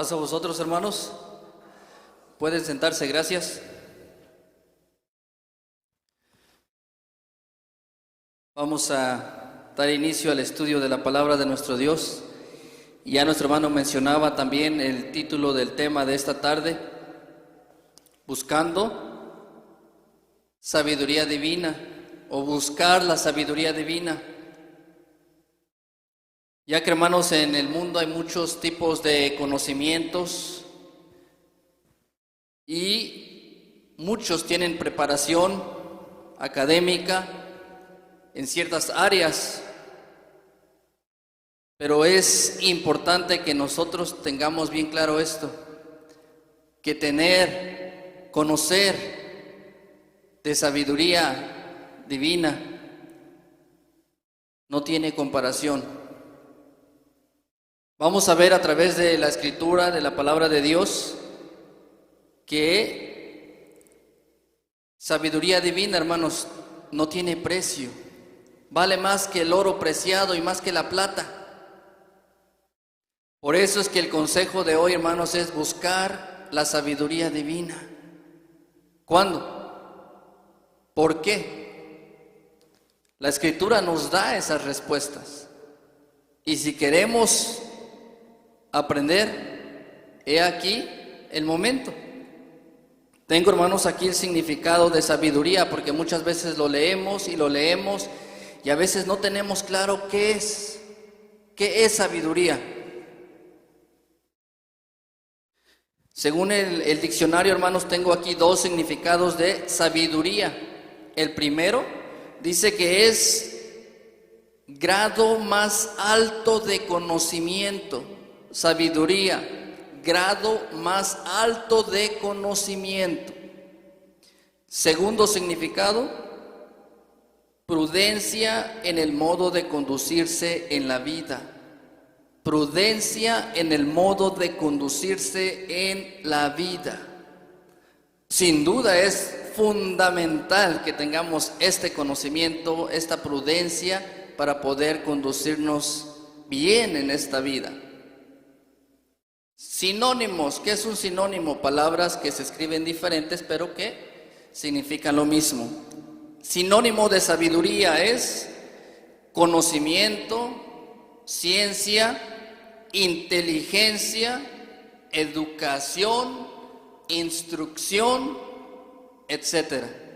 Paz a vosotros, hermanos. Pueden sentarse, gracias. Vamos a dar inicio al estudio de la palabra de nuestro Dios. Ya nuestro hermano mencionaba también el título del tema de esta tarde: buscando sabiduría divina, o buscar la sabiduría divina. Ya que, hermanos, en el mundo hay muchos tipos de conocimientos y muchos tienen preparación académica en ciertas áreas, pero es importante que nosotros tengamos bien claro esto, que conocer de sabiduría divina no tiene comparación. Vamos a ver a través de la Escritura, de la palabra de Dios, que sabiduría divina, hermanos, no tiene precio. Vale más que el oro preciado y más que la plata. Por eso es que el consejo de hoy, hermanos, es buscar la sabiduría divina. ¿Cuándo? ¿Por qué? La Escritura nos da esas respuestas. Y si queremos aprender, he aquí el momento. Tengo, hermanos, aquí el significado de sabiduría, porque muchas veces lo leemos y a veces no tenemos claro qué es sabiduría. Según el diccionario, hermanos, tengo aquí dos significados de sabiduría. El primero dice que es grado más alto de conocimiento. Sabiduría, grado más alto de conocimiento. Segundo significado, prudencia en el modo de conducirse en la vida. Prudencia en el modo de conducirse en la vida. Sin duda es fundamental que tengamos este conocimiento, esta prudencia, para poder conducirnos bien en esta vida. Sinónimos, ¿qué es un sinónimo? Palabras que se escriben diferentes, pero que significan lo mismo. Sinónimo de sabiduría es conocimiento, ciencia, inteligencia, educación, instrucción, etcétera.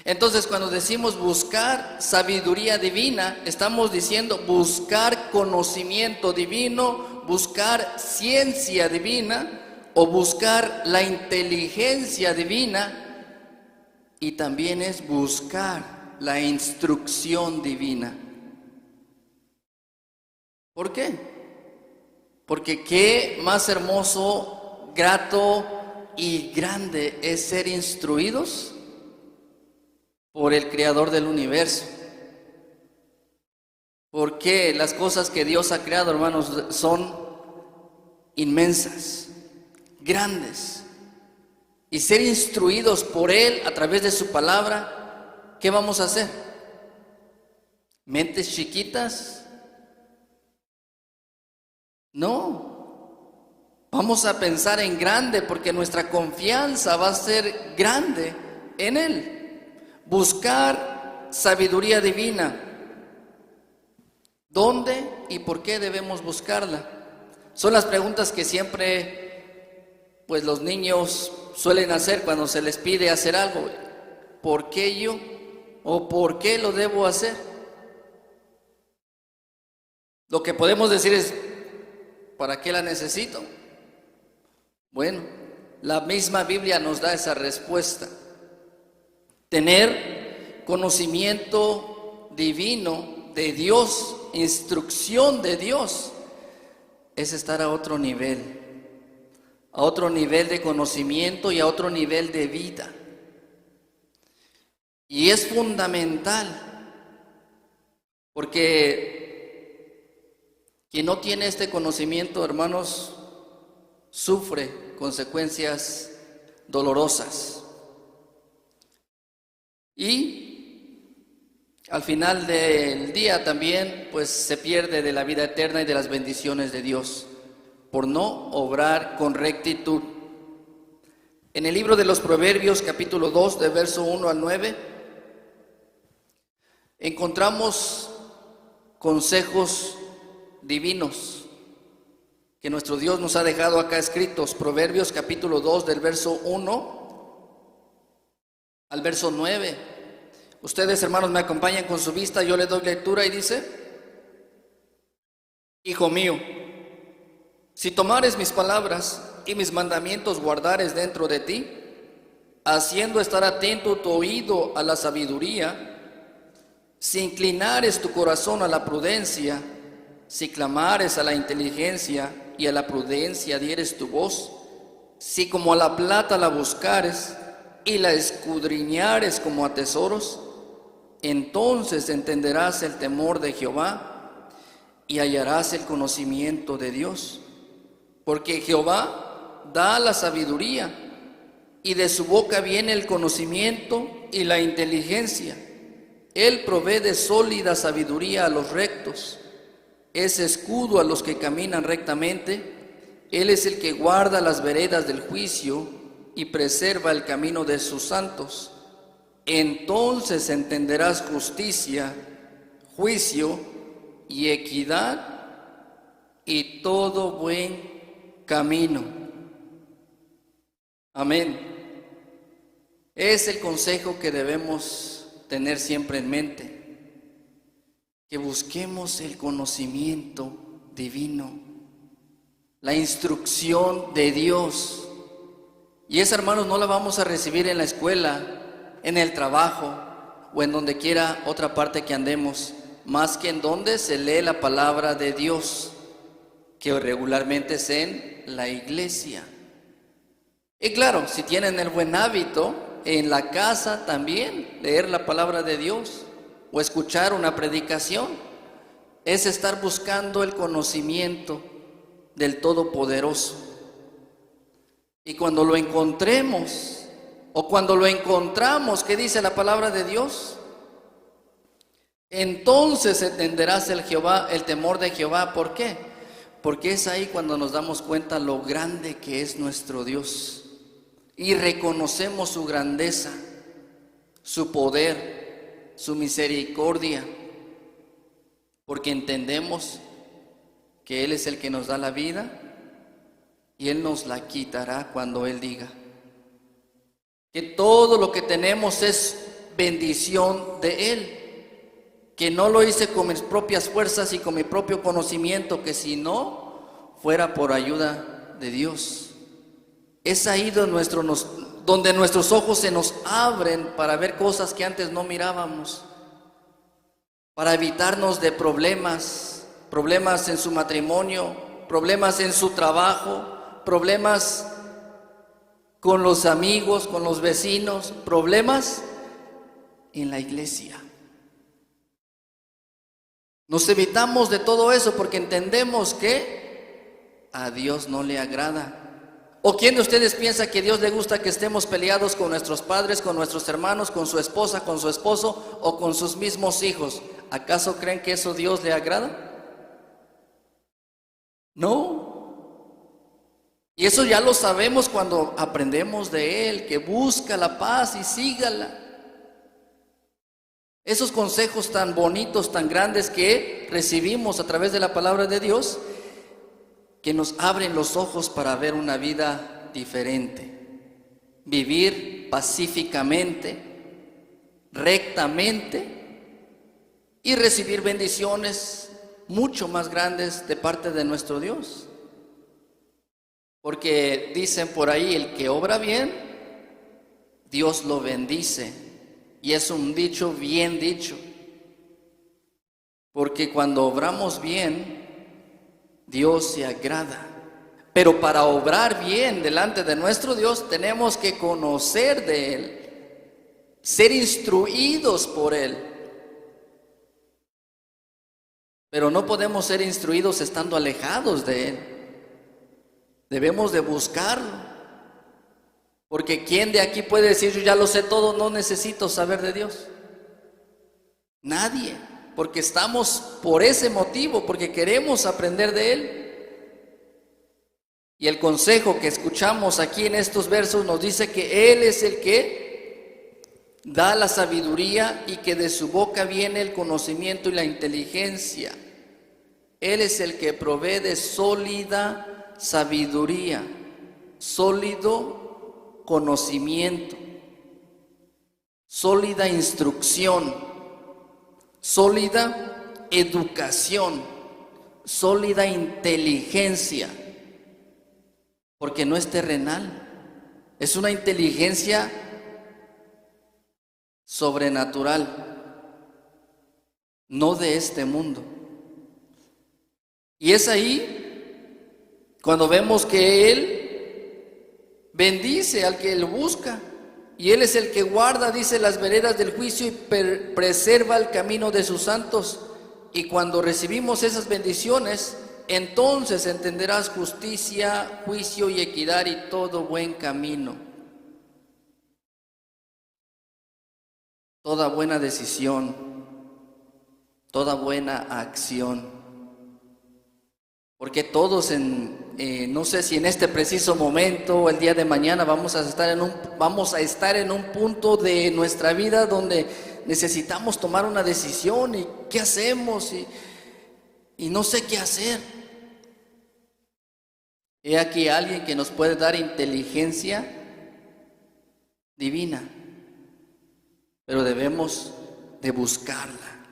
Entonces, cuando decimos buscar sabiduría divina, estamos diciendo buscar conocimiento divino, buscar ciencia divina o buscar la inteligencia divina, y también es buscar la instrucción divina. ¿Por qué? Porque qué más hermoso, grato y grande es ser instruidos por el Creador del universo. Porque las cosas que Dios ha creado, hermanos, son inmensas, grandes. Y ser instruidos por Él a través de su palabra, ¿qué vamos a hacer? ¿Mentes chiquitas? No. Vamos a pensar en grande, porque nuestra confianza va a ser grande en Él. Buscar sabiduría divina. ¿Dónde y por qué debemos buscarla? Son las preguntas que siempre, pues, los niños suelen hacer cuando se les pide hacer algo. ¿Por qué yo? ¿O por qué lo debo hacer? Lo que podemos decir es, ¿para qué la necesito? Bueno, la misma Biblia nos da esa respuesta. Tener conocimiento divino de Dios, instrucción de Dios, es estar a otro nivel de conocimiento y a otro nivel de vida. Y es fundamental, porque quien no tiene este conocimiento, hermanos, sufre consecuencias dolorosas. Y al final del día también, pues, se pierde de la vida eterna y de las bendiciones de Dios. por no obrar con rectitud. En el libro de los Proverbios, capítulo 2, de verso 1 al 9, encontramos consejos divinos que nuestro Dios nos ha dejado acá escritos. Proverbios capítulo 2, del verso 1 al verso 9. Ustedes, hermanos, me acompañan con su vista, yo le doy lectura y dice: Hijo mío, si tomares mis palabras y mis mandamientos guardares dentro de ti, haciendo estar atento tu oído a la sabiduría, si inclinares tu corazón a la prudencia, si clamares a la inteligencia y a la prudencia dieres tu voz, si como a la plata la buscares y la escudriñares como a tesoros, entonces entenderás el temor de Jehová y hallarás el conocimiento de Dios. Porque Jehová da la sabiduría y de su boca viene el conocimiento y la inteligencia. Él provee de sólida sabiduría a los rectos, es escudo a los que caminan rectamente. Él es el que guarda las veredas del juicio y preserva el camino de sus santos. Entonces entenderás justicia, juicio y equidad y todo buen camino. Amén. Es el consejo que debemos tener siempre en mente, que busquemos el conocimiento divino, la instrucción de Dios. Y esa, hermanos, no la vamos a recibir en la escuela, en el trabajo o en donde quiera otra parte que andemos, más que en donde se lee la palabra de Dios, que regularmente es en la iglesia. Y claro, si tienen el buen hábito, en la casa también leer la palabra de Dios o escuchar una predicación, es estar buscando el conocimiento del Todopoderoso. Y cuando lo encontremos, o cuando lo encontramos, ¿qué dice la palabra de Dios? Entonces entenderás el temor de Jehová. ¿Por qué? Porque es ahí cuando nos damos cuenta lo grande que es nuestro Dios y reconocemos su grandeza, su poder, su misericordia, porque entendemos que Él es el que nos da la vida y Él nos la quitará cuando Él diga. Que todo lo que tenemos es bendición de Él, que no lo hice con mis propias fuerzas y con mi propio conocimiento, que si no fuera por ayuda de Dios. Es ahí donde nuestros ojos se nos abren para ver cosas que antes no mirábamos, para evitarnos de problemas en su matrimonio, problemas en su trabajo, problemas con los amigos, con los vecinos, problemas en la iglesia. Nos evitamos de todo eso porque entendemos que a Dios no le agrada. ¿O quién de ustedes piensa que a Dios le gusta que estemos peleados con nuestros padres, con nuestros hermanos, con su esposa, con su esposo o con sus mismos hijos? ¿Acaso creen que eso a Dios le agrada? No. Y eso ya lo sabemos cuando aprendemos de Él, que busca la paz y sígala. Esos consejos tan bonitos, tan grandes que recibimos a través de la palabra de Dios, que nos abren los ojos para ver una vida diferente, vivir pacíficamente, rectamente y recibir bendiciones mucho más grandes de parte de nuestro Dios. Porque dicen por ahí, el que obra bien, Dios lo bendice. Y es un dicho bien dicho. Porque cuando obramos bien, Dios se agrada. Pero para obrar bien delante de nuestro Dios, tenemos que conocer de Él, ser instruidos por Él. Pero no podemos ser instruidos estando alejados de Él. Debemos de buscarlo. Porque ¿quién de aquí puede decir, yo ya lo sé todo, no necesito saber de Dios? Nadie. Porque estamos por ese motivo, porque queremos aprender de Él. Y el consejo que escuchamos aquí en estos versos nos dice que Él es el que da la sabiduría y que de su boca viene el conocimiento y la inteligencia. Él es el que provee de sólida sabiduría, sólido conocimiento, sólida instrucción, sólida educación, sólida inteligencia, porque no es terrenal, es una inteligencia sobrenatural, no de este mundo. Y es ahí cuando vemos que Él bendice al que lo busca, y Él es el que guarda, dice, las veredas del juicio y preserva el camino de sus santos. Y cuando recibimos esas bendiciones, entonces entenderás justicia, juicio y equidad y todo buen camino. Toda buena decisión, toda buena acción. Porque todos no sé si en este preciso momento o el día de mañana vamos a estar en un punto de nuestra vida donde necesitamos tomar una decisión y qué hacemos y no sé qué hacer. He aquí alguien que nos puede dar inteligencia divina, pero debemos de buscarla.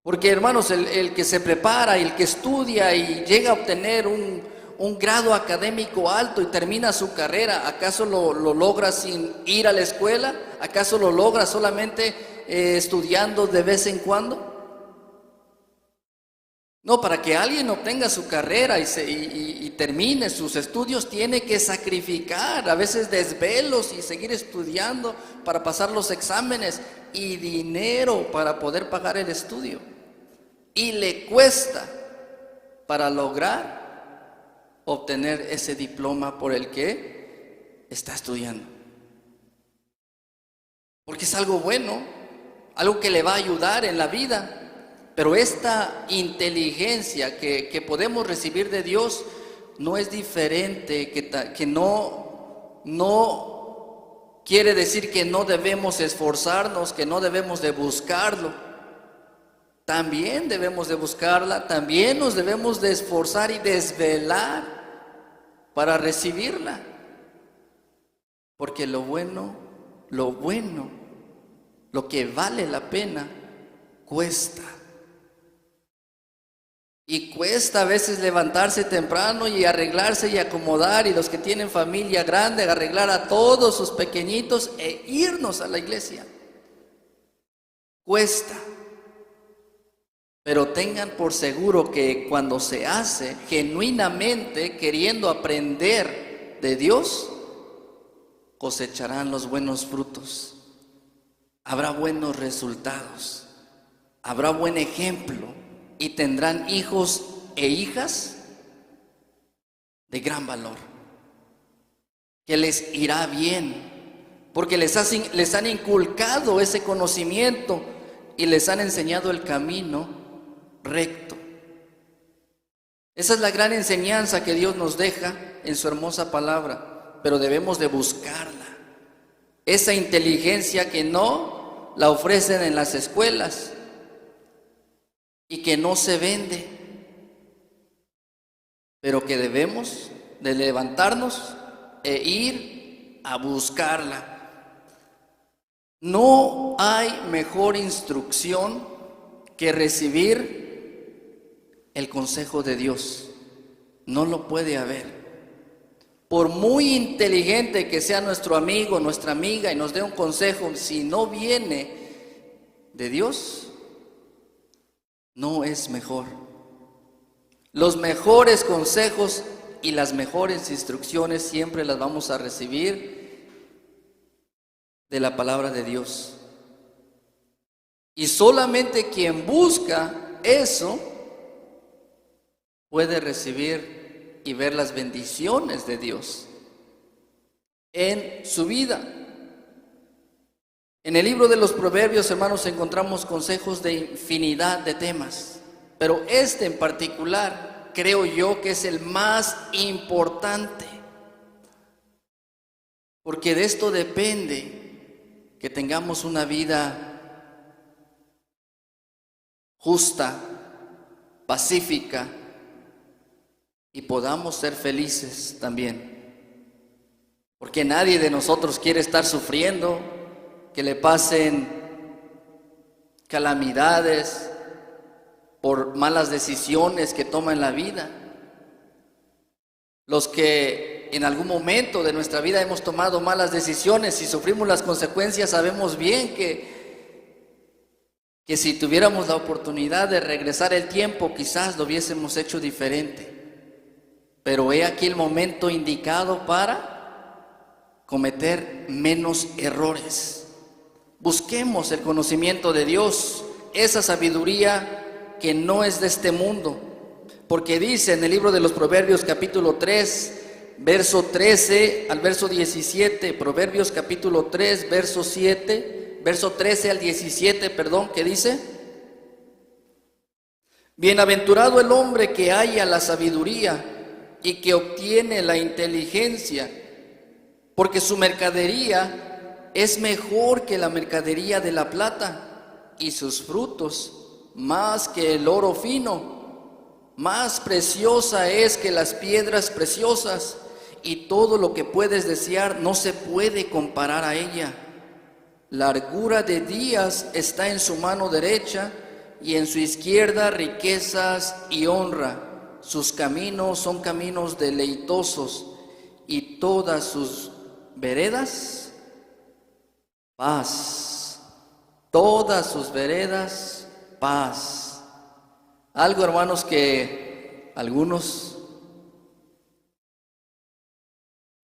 Porque, hermanos, el que se prepara, el que estudia y llega a obtener un grado académico alto y termina su carrera, ¿acaso lo logra sin ir a la escuela? ¿Acaso lo logra solamente estudiando de vez en cuando? No, para que alguien obtenga su carrera y termine sus estudios, tiene que sacrificar a veces desvelos y seguir estudiando para pasar los exámenes y dinero para poder pagar el estudio. Y le cuesta para lograr obtener ese diploma por el que está estudiando. Porque es algo bueno, algo que le va a ayudar en la vida. Pero esta inteligencia que podemos recibir de Dios no es diferente, que no quiere decir que no debemos esforzarnos, que no debemos de buscarlo. También debemos de buscarla, también nos debemos de esforzar y desvelar para recibirla. Porque lo bueno, lo que vale la pena, cuesta. Y cuesta a veces levantarse temprano y arreglarse y acomodar, y los que tienen familia grande, arreglar a todos sus pequeñitos e irnos a la iglesia. Cuesta. Pero tengan por seguro que cuando se hace genuinamente queriendo aprender de Dios, cosecharán los buenos frutos. Habrá buenos resultados. Habrá buen ejemplo. Y tendrán hijos e hijas de gran valor, que les irá bien, porque les han inculcado ese conocimiento y les han enseñado el camino recto. Esa es la gran enseñanza que Dios nos deja en su hermosa palabra, pero debemos de buscarla. Esa inteligencia que no la ofrecen en las escuelas y que no se vende, pero que debemos de levantarnos e ir a buscarla. No hay mejor instrucción que recibir el consejo de Dios. No lo puede haber. Por muy inteligente que sea nuestro amigo, nuestra amiga y nos dé un consejo, si no viene de Dios, no es mejor. Los mejores consejos y las mejores instrucciones siempre las vamos a recibir de la palabra de Dios. Y solamente quien busca eso puede recibir y ver las bendiciones de Dios en su vida. En el libro de los Proverbios, hermanos, encontramos consejos de infinidad de temas, pero este en particular creo yo que es el más importante, porque de esto depende que tengamos una vida justa, pacífica y podamos ser felices también. Porque nadie de nosotros quiere estar sufriendo, que le pasen calamidades por malas decisiones que toma en la vida. Los que en algún momento de nuestra vida hemos tomado malas decisiones y sufrimos las consecuencias, sabemos bien que si tuviéramos la oportunidad de regresar el tiempo, quizás lo hubiésemos hecho diferente. Pero he aquí el momento indicado para cometer menos errores. Busquemos el conocimiento de Dios, esa sabiduría que no es de este mundo. Porque dice en el libro de los Proverbios capítulo 3, verso 13 al verso 17, Proverbios capítulo 3, verso 13 al 17, que dice: Bienaventurado el hombre que halla la sabiduría y que obtiene la inteligencia, porque su mercadería es mejor que la mercadería de la plata, y sus frutos más que el oro fino. Más preciosa es que las piedras preciosas, y todo lo que puedes desear no se puede comparar a ella. Largura de días está en su mano derecha, y en su izquierda riquezas y honra. Sus caminos son caminos deleitosos, y todas sus veredas paz. Todas sus veredas paz. Algo, hermanos, que a algunos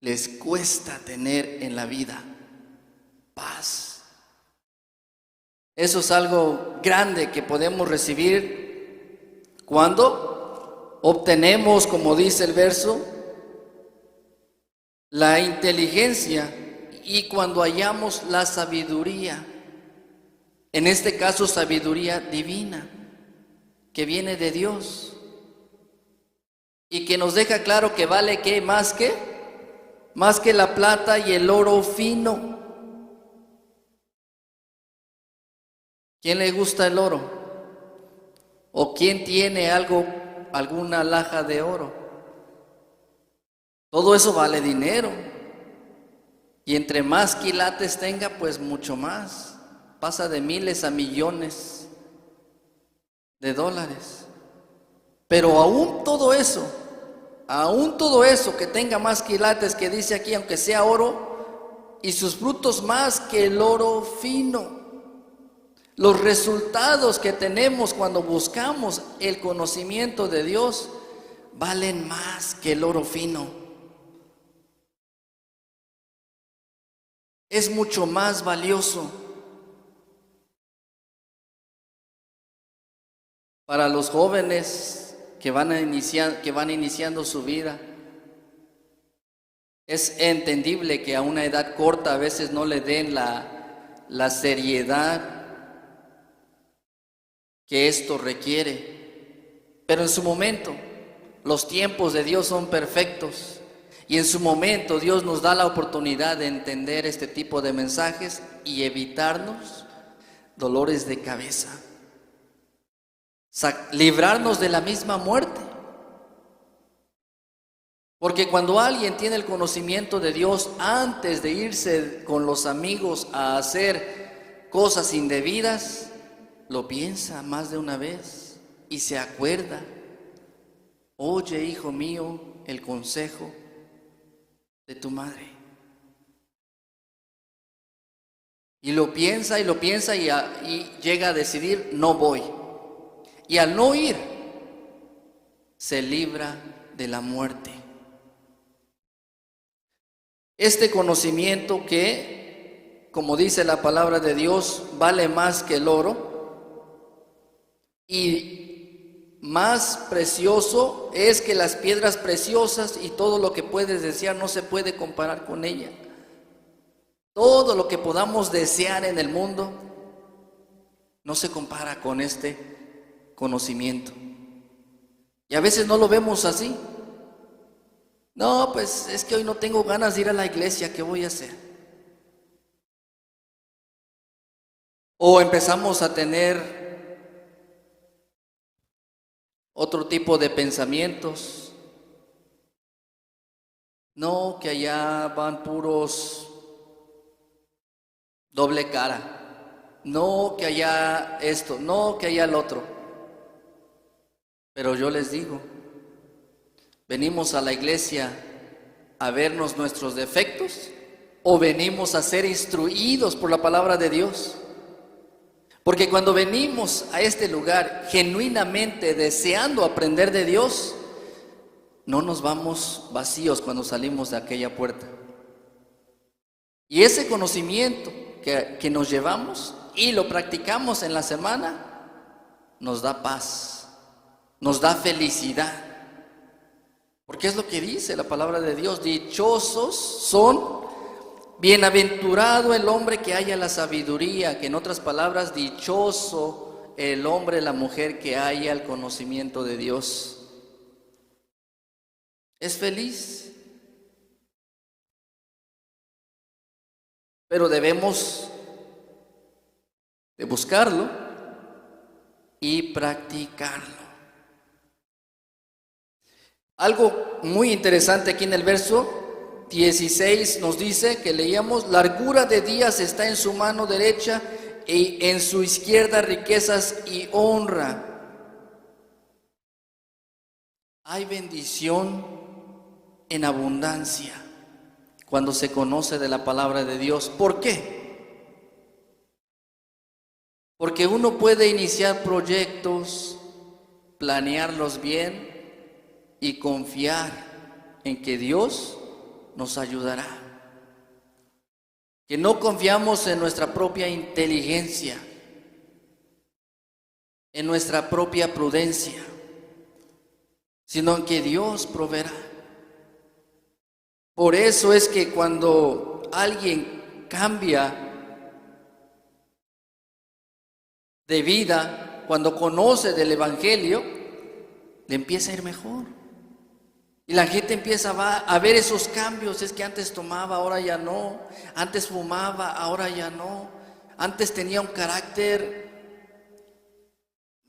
les cuesta tener en la vida: paz. Eso es algo grande que podemos recibir cuando obtenemos, como dice el verso, la inteligencia, y cuando hallamos la sabiduría. En este caso, sabiduría divina, que viene de Dios y que nos deja claro que vale ¿qué? Más que la plata y el oro fino. ¿Quién le gusta el oro? ¿O quién tiene alguna alhaja de oro? Todo eso vale dinero, y entre más quilates tenga, pues mucho más. Pasa de miles a millones de dólares. Pero aún todo eso que tenga más quilates, que dice aquí, aunque sea oro, y sus frutos más que el oro fino. Los resultados que tenemos cuando buscamos el conocimiento de Dios valen más que el oro fino. Es mucho más valioso. Para los jóvenes que van iniciando su vida, es entendible que a una edad corta a veces no le den la seriedad que esto requiere. Pero en su momento, los tiempos de Dios son perfectos, y en su momento Dios nos da la oportunidad de entender este tipo de mensajes y evitarnos dolores de cabeza, librarnos de la misma muerte. Porque cuando alguien tiene el conocimiento de Dios, antes de irse con los amigos a hacer cosas indebidas, lo piensa más de una vez y se acuerda: oye, hijo mío, el consejo de tu madre. Y lo piensa y llega a decidir: no voy. Y al no ir, se libra de la muerte. Este conocimiento que, como dice la palabra de Dios, vale más que el oro, y más precioso es que las piedras preciosas, y todo lo que puedes desear no se puede comparar con ella. Todo lo que podamos desear en el mundo no se compara con este conocimiento. Y a veces no lo vemos así. No, pues es que hoy no tengo ganas de ir a la iglesia, ¿qué voy a hacer? O empezamos a tener otro tipo de pensamientos. No, que allá van puros doble cara. No, que allá esto, no, que allá el otro. Pero yo les digo, ¿venimos a la iglesia a vernos nuestros defectos o venimos a ser instruidos por la palabra de Dios? Porque cuando venimos a este lugar genuinamente deseando aprender de Dios, no nos vamos vacíos cuando salimos de aquella puerta. Y ese conocimiento que nos llevamos y lo practicamos en la semana, nos da paz, nos da felicidad. Porque es lo que dice la palabra de Dios: dichosos son, bienaventurado el hombre que haya la sabiduría, que en otras palabras, dichoso el hombre, la mujer que haya el conocimiento de Dios. Es feliz. Pero debemos de buscarlo y practicarlo. Algo muy interesante aquí en el verso 16 nos dice, que leíamos: largura de días está en su mano derecha y en su izquierda riquezas y honra. Hay bendición en abundancia cuando se conoce de la palabra de Dios. ¿Por qué? Porque uno puede iniciar proyectos, planearlos bien y confiar en que Dios nos ayudará. Que no confiamos en nuestra propia inteligencia, en nuestra propia prudencia, sino en que Dios proveerá. Por eso es que cuando alguien cambia de vida, cuando conoce del Evangelio, le empieza a ir mejor. Y la gente empieza a ver esos cambios. Es que antes tomaba, ahora ya no. Antes fumaba, ahora ya no. Antes tenía un carácter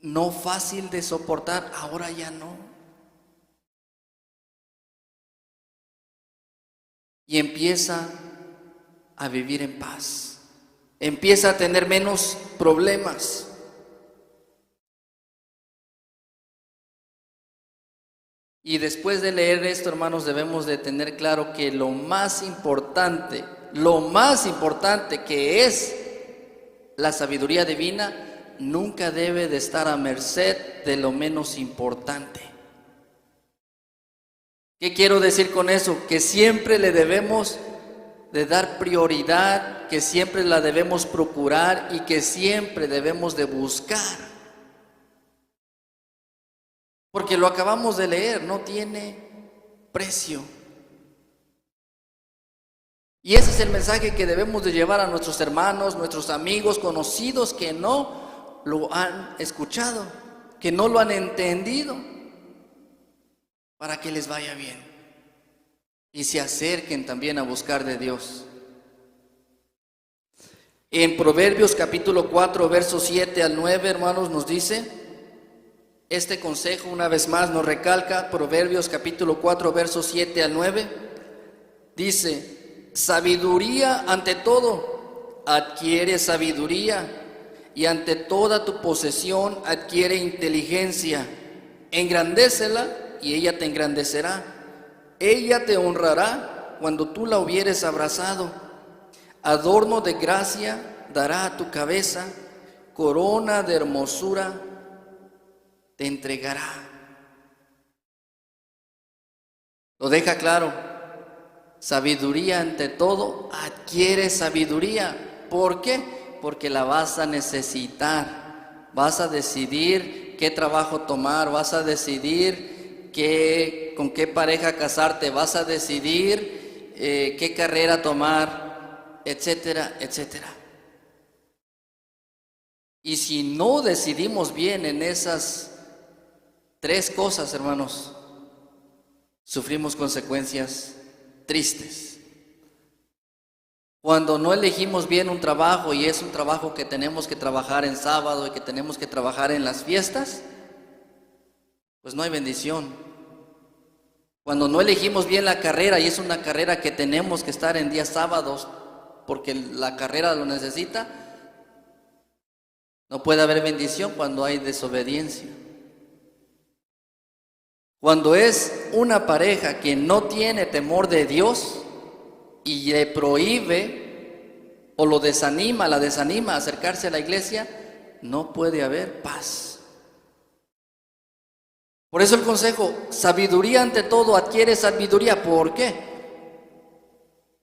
no fácil de soportar, ahora ya no. Y empieza a vivir en paz. Empieza a tener menos problemas. Y después de leer esto, hermanos, debemos de tener claro que lo más importante que es la sabiduría divina, nunca debe de estar a merced de lo menos importante. ¿Qué quiero decir con eso? Que siempre le debemos de dar prioridad, que siempre la debemos procurar y que siempre debemos de buscar. Porque lo acabamos de leer, no tiene precio. Y ese es el mensaje que debemos de llevar a nuestros hermanos, nuestros amigos, conocidos que no lo han escuchado, que no lo han entendido, para que les vaya bien y se acerquen también a buscar de Dios. En Proverbios capítulo 4, versos 7 al 9, hermanos, nos dice, este consejo una vez más nos recalca, Proverbios capítulo 4, versos 7 al 9, dice: sabiduría ante todo, adquiere sabiduría, y ante toda tu posesión adquiere inteligencia. Engrandécela y ella te engrandecerá. Ella te honrará cuando tú la hubieres abrazado. Adorno de gracia dará a tu cabeza, corona de hermosura te entregará. Lo deja claro. Sabiduría ante todo, adquiere sabiduría. ¿Por qué? Porque la vas a necesitar. Vas a decidir qué trabajo tomar, vas a decidir con qué pareja casarte, vas a decidir qué carrera tomar, etcétera, etcétera. Y si no decidimos bien en esas Tres cosas, hermanos, sufrimos consecuencias tristes. Cuando no elegimos bien un trabajo y es un trabajo que tenemos que trabajar en sábado y que tenemos que trabajar en las fiestas, pues no hay bendición. Cuando no elegimos bien la carrera y es una carrera que tenemos que estar en días sábados porque la carrera lo necesita, no puede haber bendición cuando hay desobediencia. Cuando es una pareja que no tiene temor de Dios y le prohíbe o lo desanima, la desanima a acercarse a la iglesia, no puede haber paz. Por eso el consejo, sabiduría ante todo, adquiere sabiduría. ¿Por qué?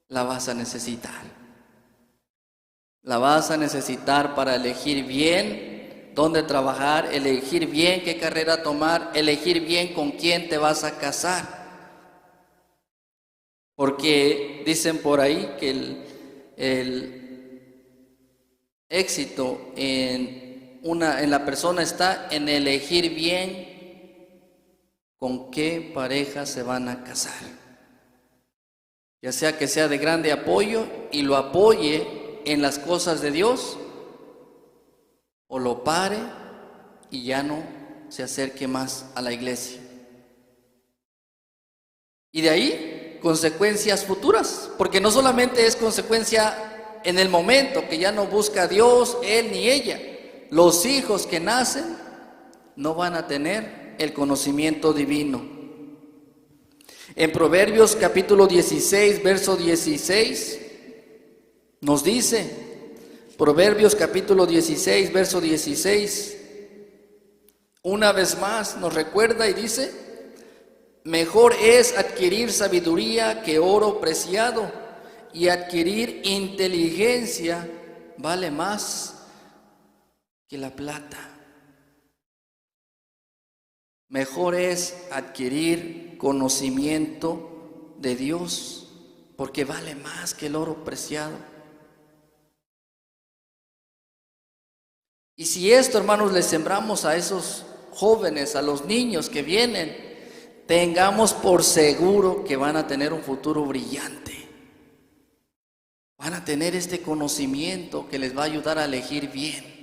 La vas a necesitar. La vas a necesitar para elegir bien dónde trabajar, elegir bien qué carrera tomar, elegir bien con quién te vas a casar. Porque dicen por ahí que el éxito en la persona está en elegir bien con qué pareja se van a casar. Ya sea que sea de grande apoyo y lo apoye en las cosas de Dios, o lo pare y ya no se acerque más a la iglesia. Y de ahí consecuencias futuras, porque no solamente es consecuencia en el momento que ya no busca a Dios, él ni ella. Los hijos que nacen no van a tener el conocimiento divino. En Proverbios capítulo 16, verso 16, nos dice, Proverbios capítulo 16, verso 16, una vez más nos recuerda y dice, mejor es adquirir sabiduría que oro preciado, y adquirir inteligencia vale más que la plata. Mejor es adquirir conocimiento de Dios, porque vale más que el oro preciado. Y si esto, hermanos, le sembramos a esos jóvenes, a los niños que vienen, tengamos por seguro que van a tener un futuro brillante. Van a tener este conocimiento que les va a ayudar a elegir bien.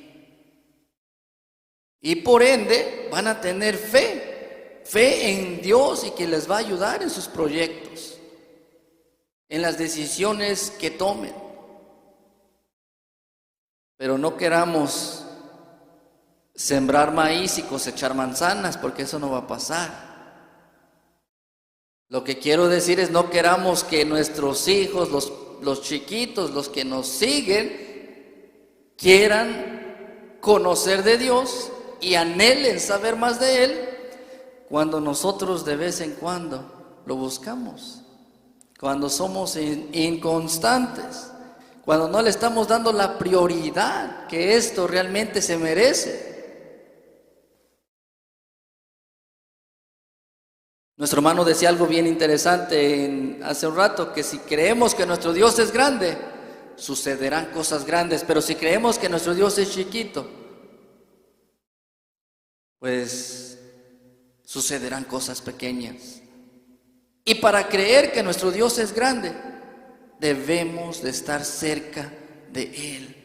Y por ende van a tener fe en Dios y que les va a ayudar en sus proyectos, en las decisiones que tomen. Pero no queramos sembrar maíz y cosechar manzanas, porque eso no va a pasar. Lo que quiero decir es, no queramos que nuestros hijos, los chiquitos, los que nos siguen, quieran conocer de Dios y anhelen saber más de Él, cuando nosotros de vez en cuando lo buscamos, cuando somos inconstantes, cuando no le estamos dando la prioridad que esto realmente se merece. Nuestro hermano decía algo bien interesante hace un rato, que si creemos que nuestro Dios es grande, sucederán cosas grandes, pero si creemos que nuestro Dios es chiquito, pues sucederán cosas pequeñas. Y para creer que nuestro Dios es grande, debemos de estar cerca de Él.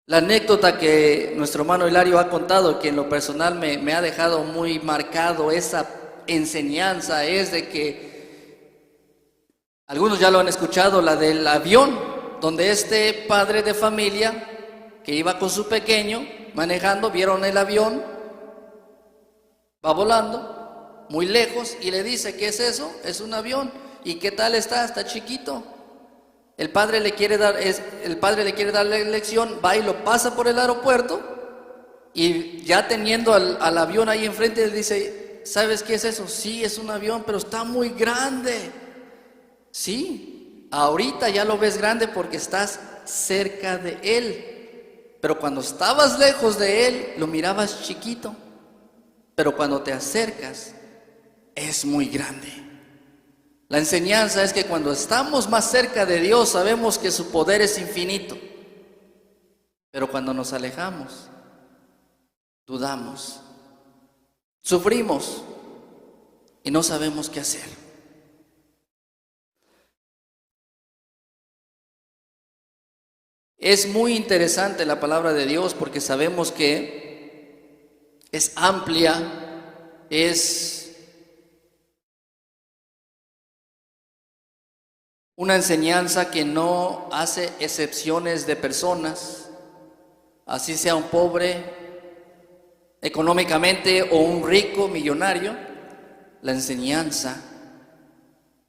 La anécdota que nuestro hermano Hilario ha contado, que en lo personal me ha dejado muy marcado esa enseñanza, es de que algunos ya lo han escuchado, la del avión, donde este padre de familia que iba con su pequeño manejando, vieron el avión, va volando muy lejos y le dice, ¿qué es eso? Es un avión. ¿Y qué tal está? Está chiquito. El padre le quiere dar la lección, va y lo pasa por el aeropuerto, y ya teniendo al avión ahí enfrente, le dice, ¿sabes qué es eso? Sí, es un avión, pero está muy grande. Sí, ahorita ya lo ves grande porque estás cerca de él, pero cuando estabas lejos de él, lo mirabas chiquito. Pero cuando te acercas, es muy grande. La enseñanza es que cuando estamos más cerca de Dios, sabemos que su poder es infinito. Pero cuando nos alejamos, dudamos. Sufrimos y no sabemos qué hacer. Es muy interesante la palabra de Dios porque sabemos que es amplia, es una enseñanza que no hace excepciones de personas, así sea un pobre económicamente o un rico millonario, la enseñanza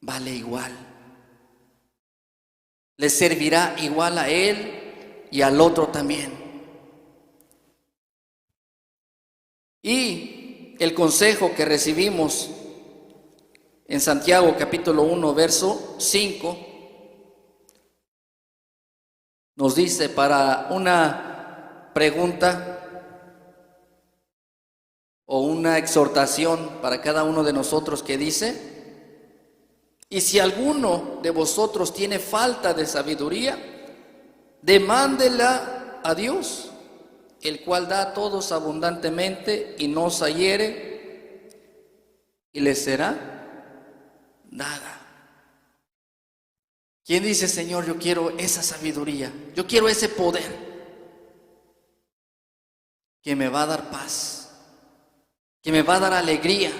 vale igual. Le servirá igual a él y al otro también. Y el consejo que recibimos en Santiago capítulo 1, verso 5, nos dice para una pregunta o una exhortación para cada uno de nosotros que dice: y si alguno de vosotros tiene falta de sabiduría, demándela a Dios, el cual da a todos abundantemente y no se hiere, y le será dada. ¿Quién dice: Señor, yo quiero esa sabiduría, yo quiero ese poder que me va a dar paz, que me va a dar alegría,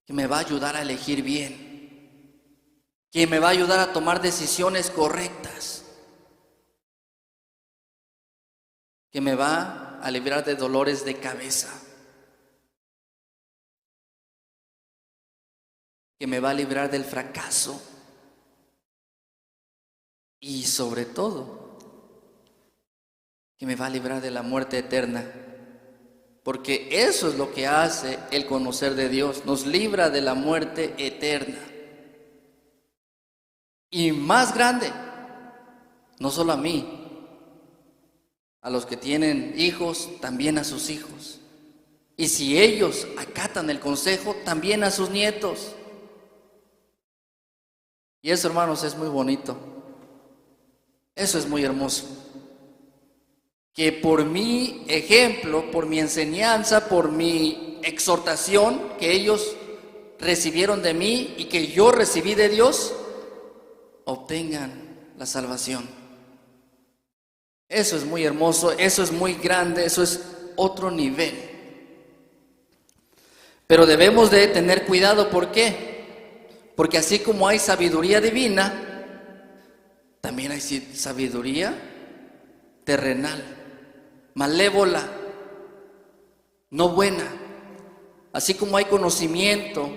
que me va a ayudar a elegir bien, que me va a ayudar a tomar decisiones correctas, que me va a librar de dolores de cabeza, que me va a librar del fracaso y sobre todo que me va a librar de la muerte eterna, porque eso es lo que hace el conocer de Dios, nos libra de la muerte eterna. Y más grande, no solo a mí, a los que tienen hijos, también a sus hijos. Y si ellos acatan el consejo, también a sus nietos. Y eso, hermanos, es muy bonito. Eso es muy hermoso. Que por mi ejemplo, por mi enseñanza, por mi exhortación que ellos recibieron de mí y que yo recibí de Dios, obtengan la salvación. Eso es muy hermoso, eso es muy grande, eso es otro nivel. Pero debemos de tener cuidado, ¿por qué? Porque así como hay sabiduría divina, también hay sabiduría terrenal, malévola, no buena. Así como hay conocimiento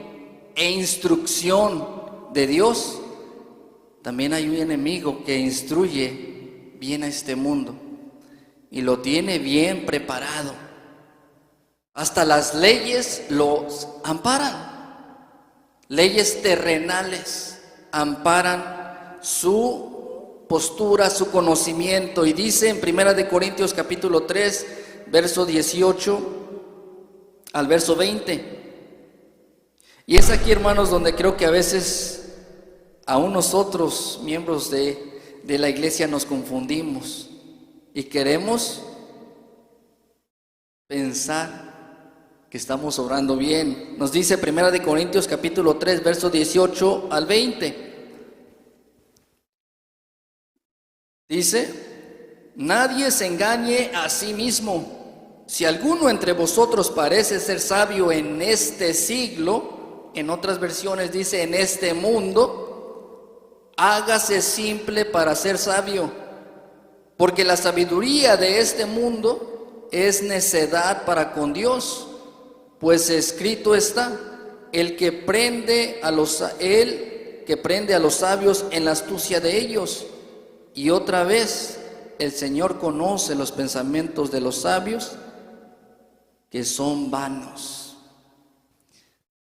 e instrucción de Dios, también hay un enemigo que instruye bien a este mundo y lo tiene bien preparado. Hasta las leyes los amparan. Leyes terrenales amparan su postura, su conocimiento. Y dice en 1 Corintios capítulo 3, verso 18 al verso 20. Y es aquí, hermanos, donde creo que a veces aún nosotros, miembros de la iglesia, nos confundimos y queremos pensar que estamos obrando bien. Nos dice 1 Corintios capítulo 3, verso 18 al 20. Dice: nadie se engañe a sí mismo. Si alguno entre vosotros parece ser sabio en este siglo, en otras versiones dice en este mundo, hágase simple para ser sabio, porque la sabiduría de este mundo es necedad para con Dios, pues escrito está: el que prende a los sabios en la astucia de ellos. Y otra vez, el Señor conoce los pensamientos de los sabios, que son vanos.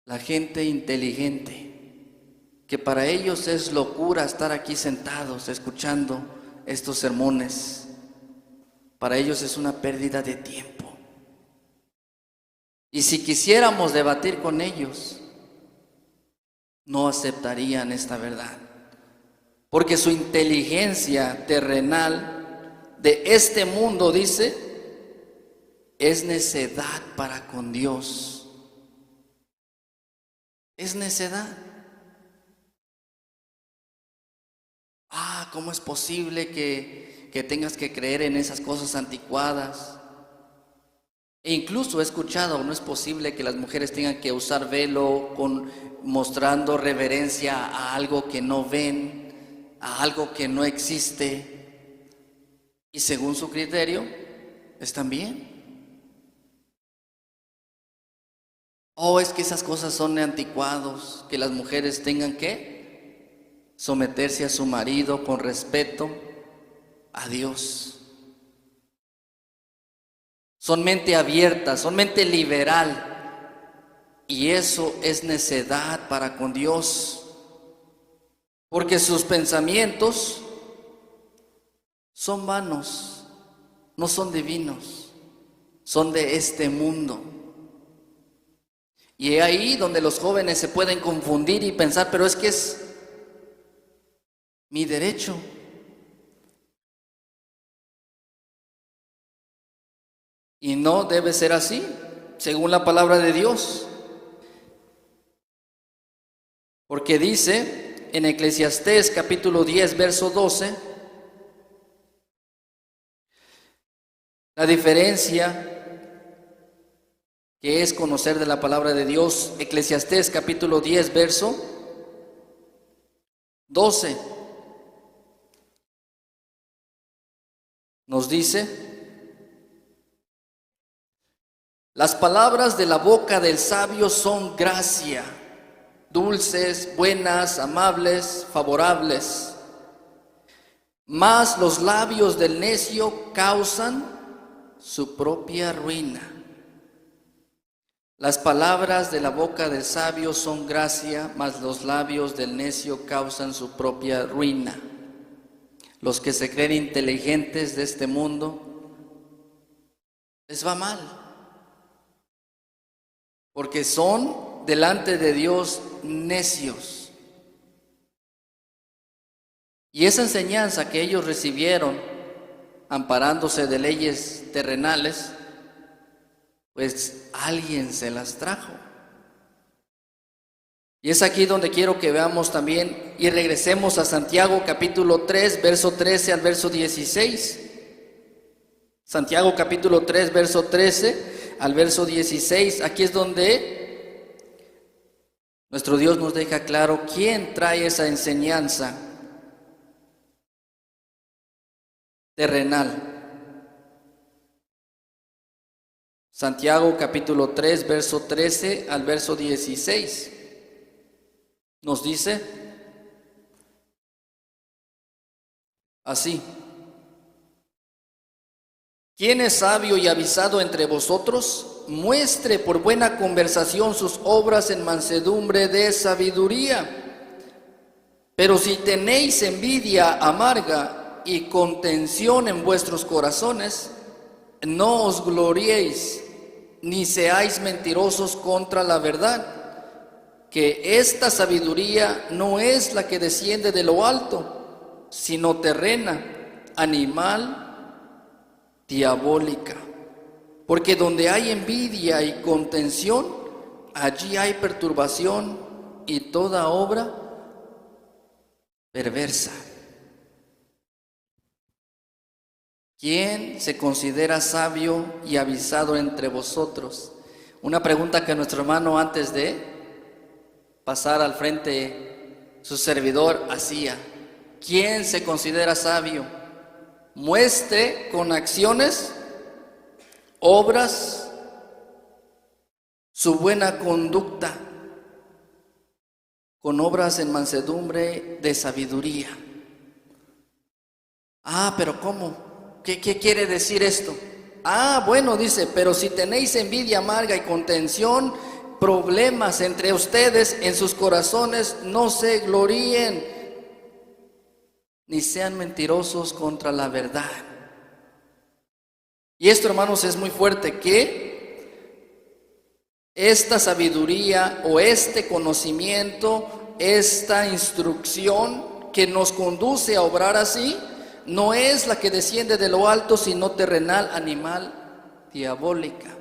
La gente inteligente, que para ellos es locura estar aquí sentados escuchando estos sermones, para ellos es una pérdida de tiempo. Y si quisiéramos debatir con ellos, no aceptarían esta verdad, porque su inteligencia terrenal de este mundo, dice, es necedad para con Dios. Es necedad. ¿Cómo es posible que tengas que creer en esas cosas anticuadas? E incluso he escuchado, no es posible que las mujeres tengan que usar velo mostrando reverencia a algo que no ven, a algo que no existe. Y según su criterio, están bien. Es que esas cosas son de anticuados, que las mujeres tengan que someterse a su marido con respeto a Dios. Son mente abierta, son mente liberal. Y eso es necedad para con Dios. Porque sus pensamientos son vanos, no son divinos, son de este mundo. Y es ahí donde los jóvenes se pueden confundir y pensar, pero es que es mi derecho. Y no debe ser así, según la palabra de Dios. Porque dice en Eclesiastés capítulo 10, verso 12, la diferencia que es conocer de la palabra de Dios. Eclesiastés capítulo 10, verso 12, nos dice: las palabras de la boca del sabio son gracia, dulces, buenas, amables, favorables. Mas los labios del necio causan su propia ruina. Las palabras de la boca del sabio son gracia, mas los labios del necio causan su propia ruina. Los que se creen inteligentes de este mundo les va mal, porque son delante de Dios necios. Y esa enseñanza que ellos recibieron, amparándose de leyes terrenales, pues alguien se las trajo. Y es aquí donde quiero que veamos también y regresemos a Santiago capítulo 3, verso 13 al verso 16. Santiago capítulo 3, verso 13 al verso 16, aquí es donde nuestro Dios nos deja claro quién trae esa enseñanza terrenal. Santiago capítulo 3, verso 13 al verso 16, nos dice así: ¿quién es sabio y avisado entre vosotros? Muestre por buena conversación sus obras en mansedumbre de sabiduría. Pero si tenéis envidia amarga y contención en vuestros corazones, no os gloriéis, ni seáis mentirosos contra la verdad, que esta sabiduría no es la que desciende de lo alto, sino terrena, animal, diabólica. Porque donde hay envidia y contención, allí hay perturbación y toda obra perversa. ¿Quién se considera sabio y avisado entre vosotros? Una pregunta que nuestro hermano, antes de pasar al frente, su servidor hacía. ¿Quién se considera sabio? Muestre con acciones, obras, su buena conducta, con obras en mansedumbre de sabiduría. Pero ¿cómo? ¿Qué quiere decir esto? Bueno, dice, pero si tenéis envidia amarga y contención, problemas entre ustedes en sus corazones, no se gloríen, ni sean mentirosos contra la verdad. Y esto, hermanos, es muy fuerte, que esta sabiduría o este conocimiento, esta instrucción que nos conduce a obrar así, no es la que desciende de lo alto, sino terrenal, animal, diabólica.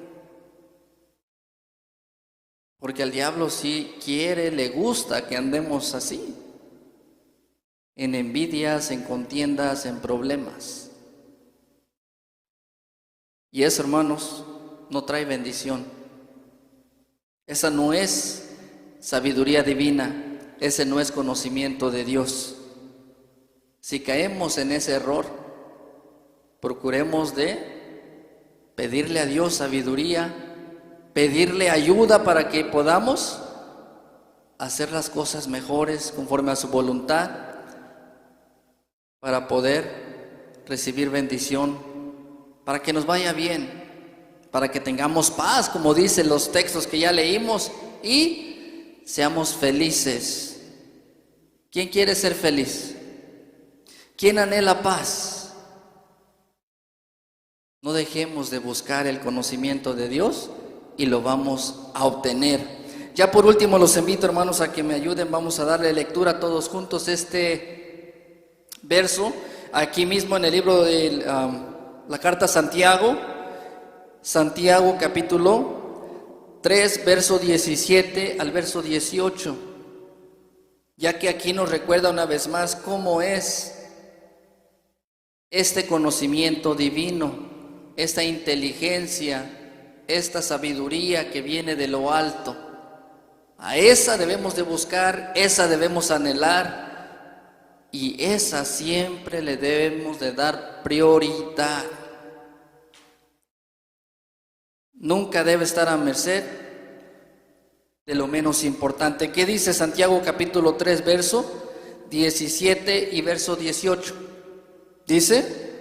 Porque al diablo sí quiere, le gusta que andemos así, en envidias, en contiendas, en problemas. Y eso, hermanos, no trae bendición. Esa no es sabiduría divina, ese no es conocimiento de Dios. Si caemos en ese error, procuremos de pedirle a Dios sabiduría, pedirle ayuda para que podamos hacer las cosas mejores conforme a su voluntad, para poder recibir bendición, para que nos vaya bien, para que tengamos paz, como dicen los textos que ya leímos, y seamos felices. ¿Quién quiere ser feliz? ¿Quién anhela paz? No dejemos de buscar el conocimiento de Dios y lo vamos a obtener. Ya por último los invito, hermanos, a que me ayuden. Vamos a darle lectura todos juntos este verso aquí mismo en el libro de la carta a Santiago, capítulo 3, verso 17 al verso 18, ya que aquí nos recuerda una vez más cómo es este conocimiento divino, esta inteligencia, esta sabiduría que viene de lo alto. A esa debemos de buscar, esa debemos anhelar, y esa siempre le debemos de dar prioridad. Nunca debe estar a merced de lo menos importante. ¿Qué dice Santiago capítulo 3, verso 17 y verso 18? Dice: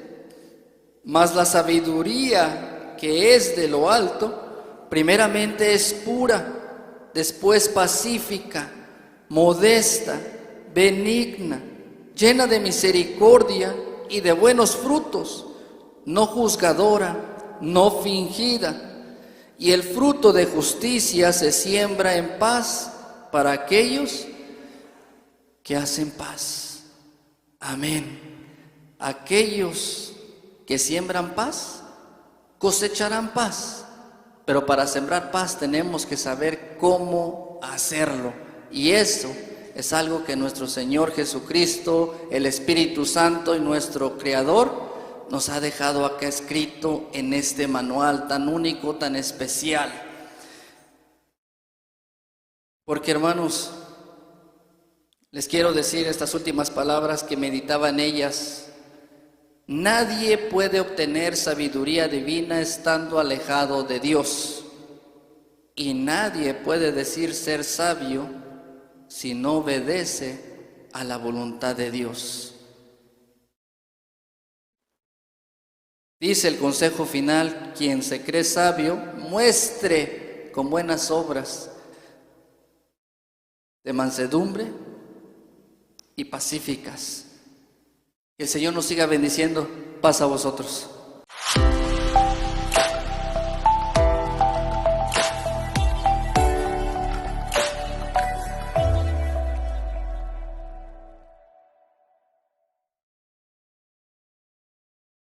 mas la sabiduría que es de lo alto, primeramente es pura, después pacífica, modesta, benigna, llena de misericordia y de buenos frutos, no juzgadora, no fingida. Y el fruto de justicia se siembra en paz para aquellos que hacen paz. Amén. Aquellos que siembran paz cosecharán paz, pero para sembrar paz tenemos que saber cómo hacerlo, y eso es algo que nuestro Señor Jesucristo, el Espíritu Santo y nuestro Creador nos ha dejado acá escrito en este manual tan único, tan especial. Porque, hermanos, les quiero decir estas últimas palabras que meditaba en ellas. Nadie puede obtener sabiduría divina estando alejado de Dios, y nadie puede decir ser sabio si no obedece a la voluntad de Dios. Dice el consejo final: quien se cree sabio, muestre con buenas obras de mansedumbre y pacíficas. Que el Señor nos siga bendiciendo. Paz a vosotros.